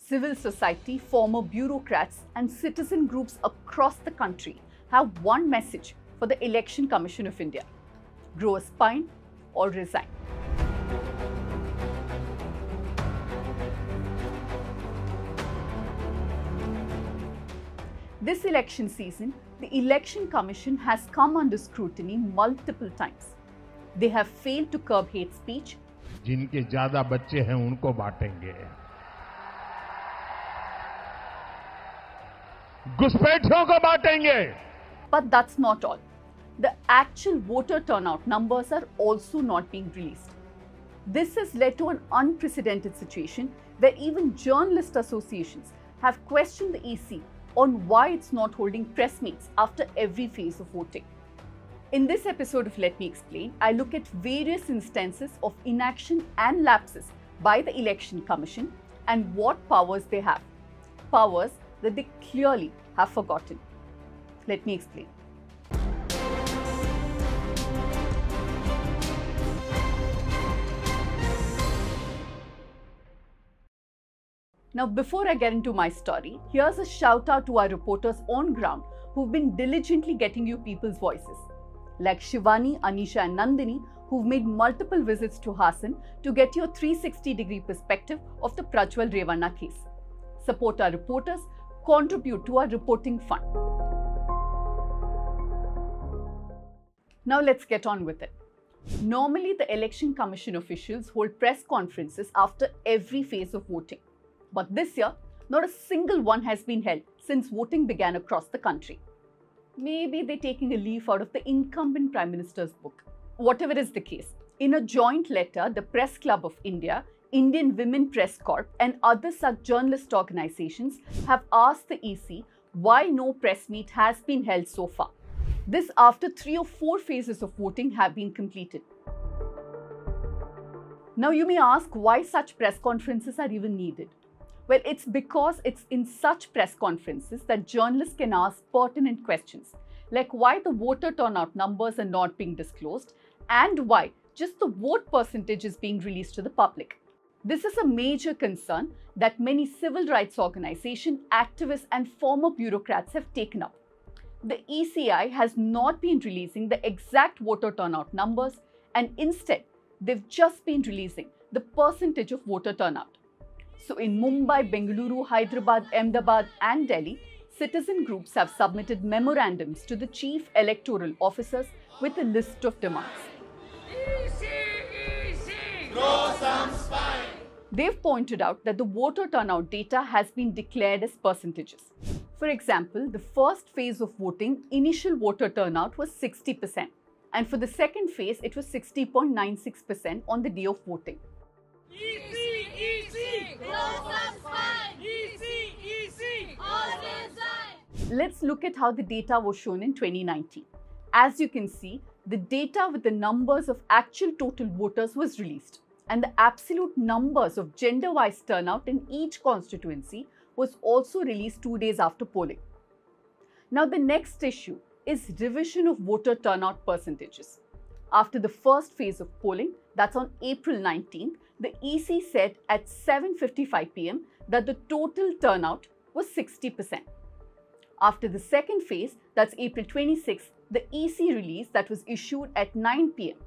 Civil society, former bureaucrats and citizen groups across the country have one message for the Election Commission of India: grow a spine or resign. This election season, the Election Commission has come under scrutiny multiple times. They have failed to curb hate speech. जिनके ज्यादा बच्चे हैं उनको बांटेंगे, घुसपैठियों को बांटेंगे. But that's not all. The actual voter turnout numbers are also not being released. This has led to an unprecedented situation where even journalist associations have questioned the EC on why it's not holding press meets after every phase of voting. In this episode of Let Me Explain, I look at various instances of inaction and lapses by the Election Commission and what powers they have. Powers that they clearly have forgotten. Let me explain. Now, before I get into my story, here's a shout out to our reporters on ground who've been diligently getting you people's voices, like Shivani, Anisha and Nandini, who've made multiple visits to Hassan to get your 360-degree perspective of the Prajwal Revanna case. Support our reporters, contribute to our reporting fund. Now let's get on with it. Normally, the Election Commission officials hold press conferences after every phase of voting. But this year, not a single one has been held since voting began across the country. Maybe they're taking a leaf out of the incumbent Prime Minister's book. Whatever is the case, in a joint letter, the Press Club of India, Indian Women Press Corp and other such journalist organizations have asked the EC why no press meet has been held so far. This after 3 or 4 phases of voting have been completed. Now you may ask why such press conferences are even needed. Well, it's because it's in such press conferences that journalists can ask pertinent questions, like why the voter turnout numbers are not being disclosed and why just the vote percentage is being released to the public. This is a major concern that many civil rights organizations, activists and former bureaucrats have taken up. The ECI has not been releasing the exact voter turnout numbers, and instead, they've just been releasing the percentage of voter turnout. So in Mumbai, Bengaluru, Hyderabad, Ahmedabad and Delhi, citizen groups have submitted memorandums to the chief electoral officers with a list of demands. They've pointed out that the voter turnout data has been declared as percentages. For example, the first phase of voting, initial voter turnout was 60%. And for the second phase, it was 60.96% on the day of voting. Let's look at how the data was shown in 2019. As you can see, the data with the numbers of actual total voters was released, and the absolute numbers of gender-wise turnout in each constituency was also released 2 days after polling. Now the next issue is revision of voter turnout percentages. After the first phase of polling, that's on April 19th, the EC said at 7:55 p.m. that the total turnout was 60%. After the second phase, that's April 26th, the EC release that was issued at 9 p.m.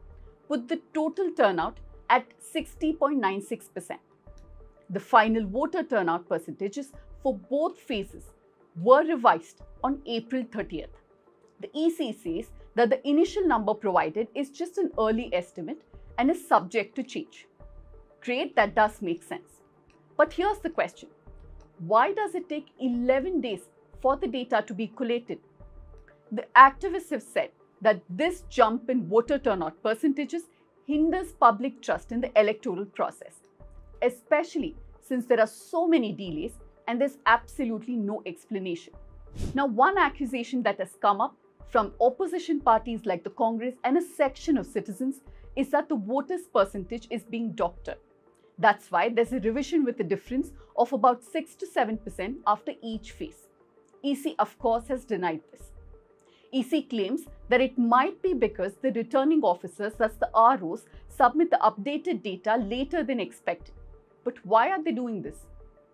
put the total turnout at 60.96%. The final voter turnout percentages for both phases were revised on April 30th. The EC says that the initial number provided is just an early estimate and is subject to change. Great, that does make sense. But here's the question. Why does it take 11 days for the data to be collated? The activists have said that this jump in voter turnout percentages hinders public trust in the electoral process, especially since there are so many delays and there's absolutely no explanation. Now, one accusation that has come up from opposition parties like the Congress and a section of citizens is that the voters' percentage is being doctored. That's why there's a revision with a difference of about 6 to 7% after each phase. EC, of course, has denied this. EC claims that it might be because the returning officers, that's the ROs, submit the updated data later than expected. But why are they doing this?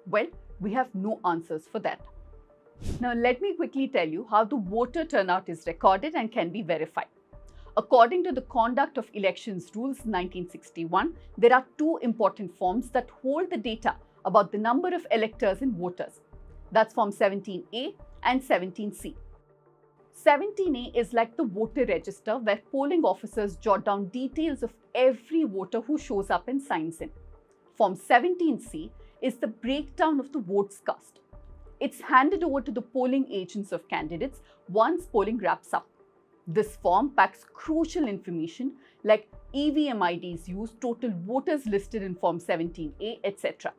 Well, We have no answers for that. Now, let me quickly tell you how the voter turnout is recorded and can be verified. According to the Conduct of Elections Rules 1961, there are two important forms that hold the data about the number of electors and voters. That's Form 17A and 17C. 17A is like the voter register where polling officers jot down details of every voter who shows up and signs in. Form 17C is the breakdown of the votes cast. It's handed over to the polling agents of candidates once polling wraps up. This form packs crucial information like EVM IDs used, total voters listed in Form 17A, etc.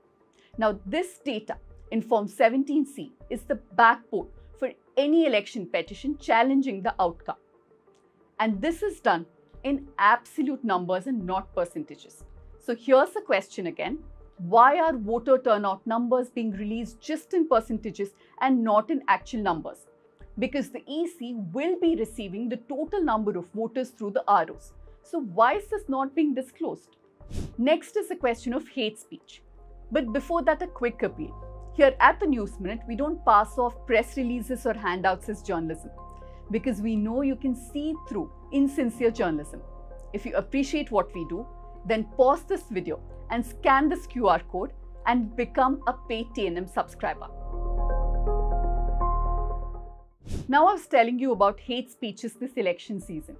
Now, this data in Form 17C is the backbone for any election petition challenging the outcome. And this is done in absolute numbers and not percentages. So here's the question again. Why are voter turnout numbers being released just in percentages and not in actual numbers? Because the EC will be receiving the total number of voters through the ROs. So why is this not being disclosed? Next is the question of hate speech. But before that, a quick appeal. Here at the News Minute, we don't pass off press releases or handouts as journalism because we know you can see through insincere journalism. If you appreciate what we do, then pause this video and scan this QR code and become a paid TNM subscriber. Now I was telling you about hate speeches this election season.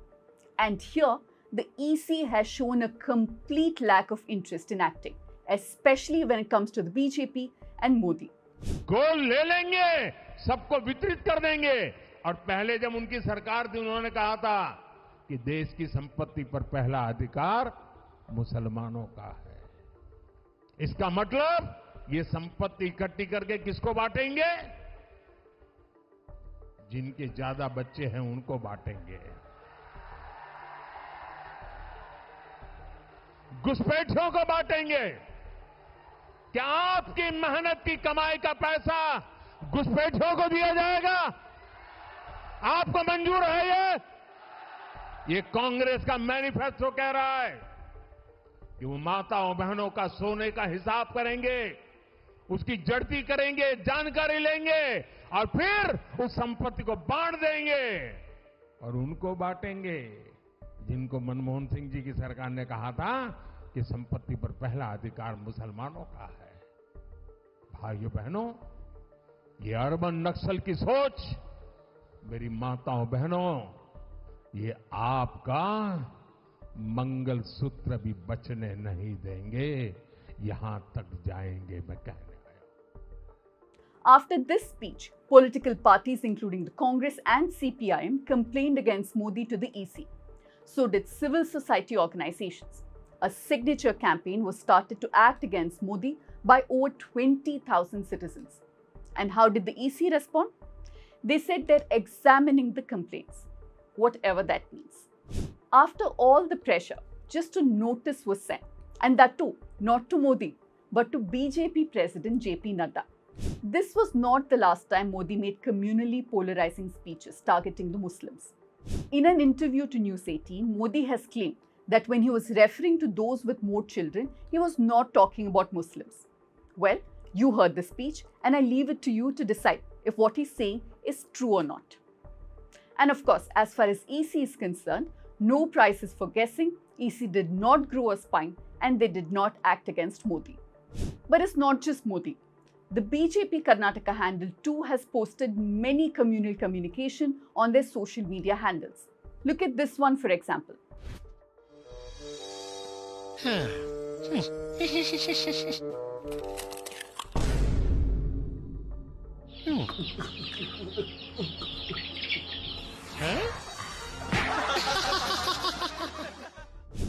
And here, the EC has shown a complete lack of interest in acting, especially when it comes to the BJP and Modi. गोल ले लेंगे, सबको वितरित कर देंगे। और पहले जब उनकी सरकार थी उन्होंने कहा था कि देश की संपत्ति पर पहला अधिकार मुसलमानों का है। इसका मतलब ये संपत्ति इकट्ठी करके किसको बांटेंगे? जिनके ज्यादा बच्चे हैं उनको बांटेंगे। घुसपैठियों को बांटेंगे। क्या आपकी मेहनत की कमाई का पैसा घुसपैठियों को दिया जाएगा? आपको मंजूर है ये कांग्रेस का मैनिफेस्टो कह रहा है कि वो माताओं बहनों का सोने का हिसाब करेंगे, उसकी जड़ती करेंगे, जानकारी लेंगे और फिर उस संपत्ति को बांट देंगे और उनको बांटेंगे जिनको मनमोहन सिंह जी की सरकार ने कहा था कि संपत्ति पर पहला अधिकार मुसलमानों का है। भाइयों बहनों, ये अर्बन नक्सल की सोच, मेरी माताओं बहनों, ये आपका मंगलसूत्र भी बचने नहीं देंगे, यहां तक जाएंगे, मैं कहने आया। After this speech, political parties including the Congress and CPIM complained against Modi to the EC. So did civil society organizations. A signature campaign was started to act against Modi by over 20,000 citizens. And how did the EC respond? They said they're examining the complaints, whatever that means. After all the pressure, just a notice was sent, and that too, not to Modi, but to BJP President JP Nadda. This was not the last time Modi made communally polarizing speeches targeting the Muslims. In an interview to News 18, Modi has claimed that when he was referring to those with more children, he was not talking about Muslims. Well, you heard the speech, and I leave it to you to decide if what he's saying is true or not. And of course, as far as EC is concerned, no prizes for guessing. EC did not grow a spine and they did not act against Modi. But it's not just Modi. The BJP Karnataka handle too has posted many communal communication on their social media handles. Look at this one for example.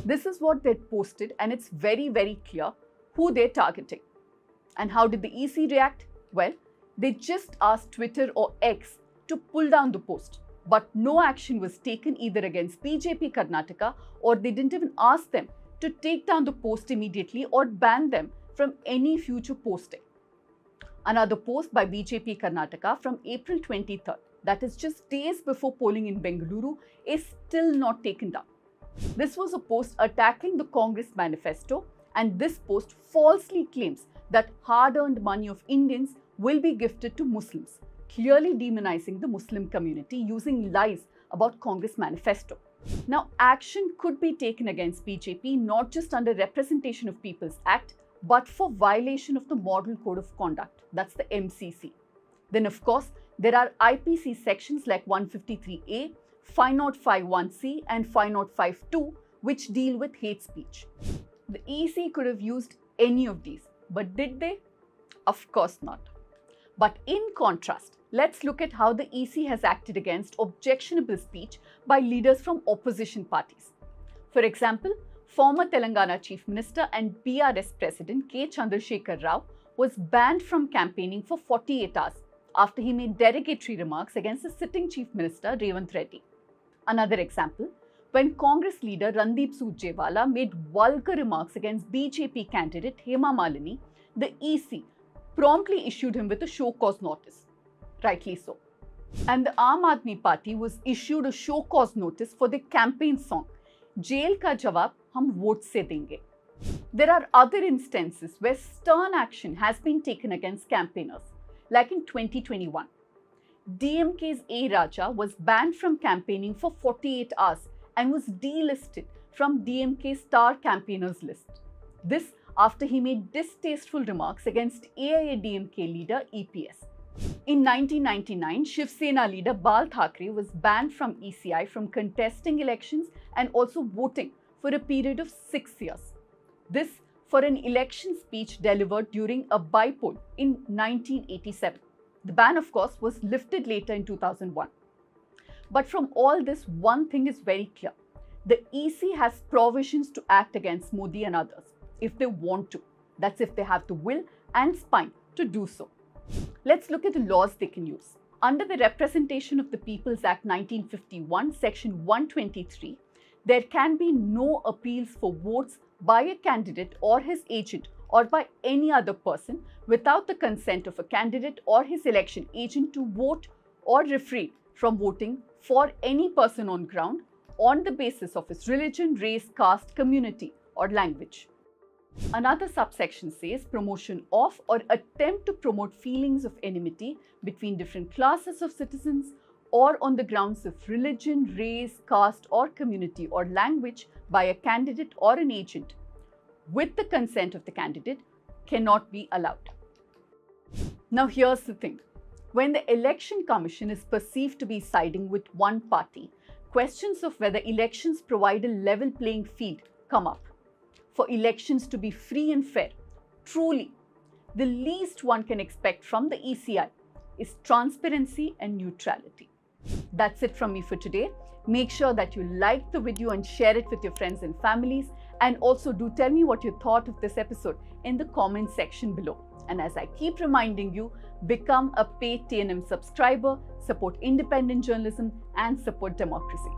This is what they posted, and it's very, very clear who they're targeting. And how did the EC react? Well, they just asked Twitter or X to pull down the post, but no action was taken either against BJP Karnataka, or they didn't even ask them to take down the post immediately or ban them from any future posting. Another post by BJP Karnataka from April 23rd, that is just days before polling in Bengaluru, is still not taken down. This was a post attacking the Congress manifesto, and this post falsely claims that hard-earned money of Indians will be gifted to Muslims, clearly demonizing the Muslim community using lies about Congress manifesto. Now, action could be taken against BJP not just under Representation of People's Act, but for violation of the Model Code of Conduct, that's the MCC. Then, of course, there are IPC sections like 153A, 5051C and 5052, which deal with hate speech. The EC could have used any of these, but did they? Of course not. But in contrast, let's look at how the EC has acted against objectionable speech by leaders from opposition parties. For example, former Telangana Chief Minister and BRS President K. Chandrasekhar Rao was banned from campaigning for 48 hours after he made derogatory remarks against the sitting Chief Minister Revanth Reddy. Another example, when Congress leader Randeep Surjewala made vulgar remarks against BJP candidate Hema Malini, the EC promptly issued him with a show cause notice. Rightly so. And the Aam Aadmi Party was issued a show cause notice for the campaign song, Jail Ka Jawab Hum Vote Se Denge. There are other instances where stern action has been taken against campaigners, like in 2021. DMK's A. Raja was banned from campaigning for 48 hours and was delisted from DMK's star campaigners list. This after he made distasteful remarks against AIADMK leader EPS. In 1999, Shiv Sena leader Bal Thackeray was banned from ECI from contesting elections and also voting for a period of 6 years. This for an election speech delivered during a by-poll in 1987. The ban, of course, was lifted later in 2001. But from all this, one thing is very clear. The EC has provisions to act against Modi and others if they want to. That's if they have the will and spine to do so. Let's look at the laws they can use. Under the Representation of the People's Act 1951, Section 123, there can be no appeals for votes by a candidate or his agent or by any other person without the consent of a candidate or his election agent to vote or refrain from voting for any person on ground on the basis of his religion, race, caste, community, or language. Another subsection says promotion of or attempt to promote feelings of enmity between different classes of citizens or on the grounds of religion, race, caste, or community or language by a candidate or an agent with the consent of the candidate cannot be allowed. Now here's the thing. When the Election Commission is perceived to be siding with one party, questions of whether elections provide a level playing field come up. For elections to be free and fair, truly, the least one can expect from the ECI is transparency and neutrality. That's it from me for today. Make sure that you like the video and share it with your friends and families. And also do tell me what you thought of this episode in the comment section below. And as I keep reminding you, become a paid TNM subscriber, support independent journalism and support democracy.